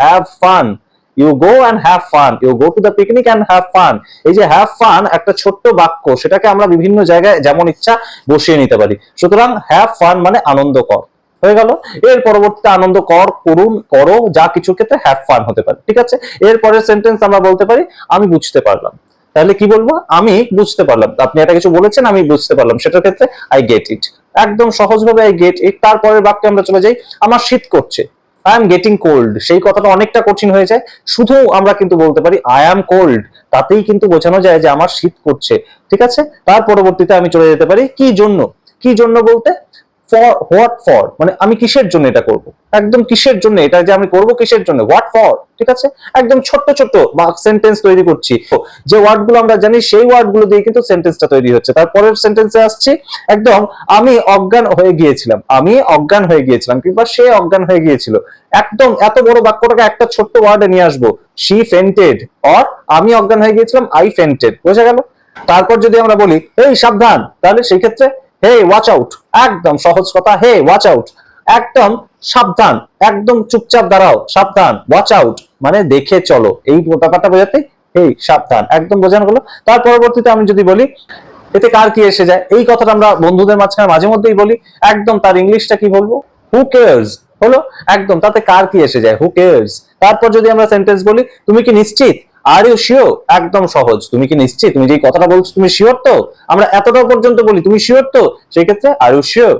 Have fun, you go and have fun, you go to the picnic and have fun. এই যে have fun একটা ছোট্ট বাক্য, সেটাকে আমরা বিভিন্ন জায়গায় যেমন ইচ্ছা বসিয়ে নিতে পারি। সুতরাং হ্যাভ ফান মানে আনন্দ কর, হয়ে গেল। এর পরবর্তীতে আনন্দ কর, করুন, করো, যা কিছুর ক্ষেত্রে হ্যাভ ফান হতে পারে, ঠিক আছে। এর পরের সেন্টেন্স আমরা বলতে পারি আমি বুঝতে পারলাম। তাহলে কি বলবো? আমি বুঝতে পারলাম, আপনি একটা কিছু বলেছেন আমি বুঝতে পারলাম, সেটার ক্ষেত্রে আই গেট ইট। একদম সহজভাবে আই গেট ইট। তারপরের বাক্যে আমরা চলে যাই, আমার শীত করছে, আই এম গেটিং কোল্ড। সেই কথাটা অনেকটা কঠিন হয়ে যায়, শুধু আমরা কিন্তু বলতে পারি আই এম কোল্ড, তাতেই কিন্তু বোঝানো যায় যে আমার শীত করছে, ঠিক আছে। তার পরবর্তীতে আমি চলে যেতে পারি কি জন্য। কি জন্য বলতে ফর, হোয়াট ফর, মানে আমি কিসের জন্য এটা করব, একদম কিসের জন্য এটা যে আমি করব কিসের জন্য, হোয়াট ফর, ঠিক আছে। একদম ছোট্ট ছোট্ট সেন্টেন্স তৈরি করছি, যে ওয়ার্ড গুলো আমরা জানি সেই ওয়ার্ড গুলো দিয়ে কিন্তু সেন্টেন্সটা তৈরি হচ্ছে। তারপরের সেন্টেন্সে আসছি, একদম আমি অজ্ঞান হয়ে গিয়েছিলাম, আমি অজ্ঞান হয়ে গিয়েছিলাম, কিংবা সে অজ্ঞান হয়ে গিয়েছিল। একদম এত বড় বাক্যটাকে একটা ছোট্ট ওয়ার্ডে নিয়ে আসবো, শি ফেন্টেড, অর আমি অজ্ঞান হয়ে গিয়েছিলাম, আই ফেন্টেড, বোঝা গেল। তারপর যদি আমরা বলি এই সাবধান, তাহলে সেই ক্ষেত্রে হে ওয়াচ আউট, একদম সহজ কথা, হে ওয়াচ আউট, একদম সাবধান, একদম চুপচাপ দাঁড়াও, সাবধান, ওয়াচ আউট মানে দেখে চলো, এই ব্যাপারটা বোঝাতে হে সাবধান, একদম বোঝানো গেল। তার পরবর্তীতে আমি যদি বলি এতে কার কি এসে যায়, এই কথাটা আমরা বন্ধুদের মাঝখানে মাঝে মধ্যেই বলি, একদম তার ইংলিশটা কি বলবো, হু কেয়ার্স, হলো একদম, তাতে কার কি এসে যায়, হু কেয়ার্স। তারপর যদি আমরা সেন্টেন্স বলি তুমি কি নিশ্চিত, আর ইউ শিওর, একদম সহজ, তুমি কি নিশ্চিত, তুমি যে কথাটা বলছো তুমি শিওর তো, আমরা এতটা পর্যন্ত বলি তুমি শিওর তো, সেই ক্ষেত্রে আর ইউ শিওর।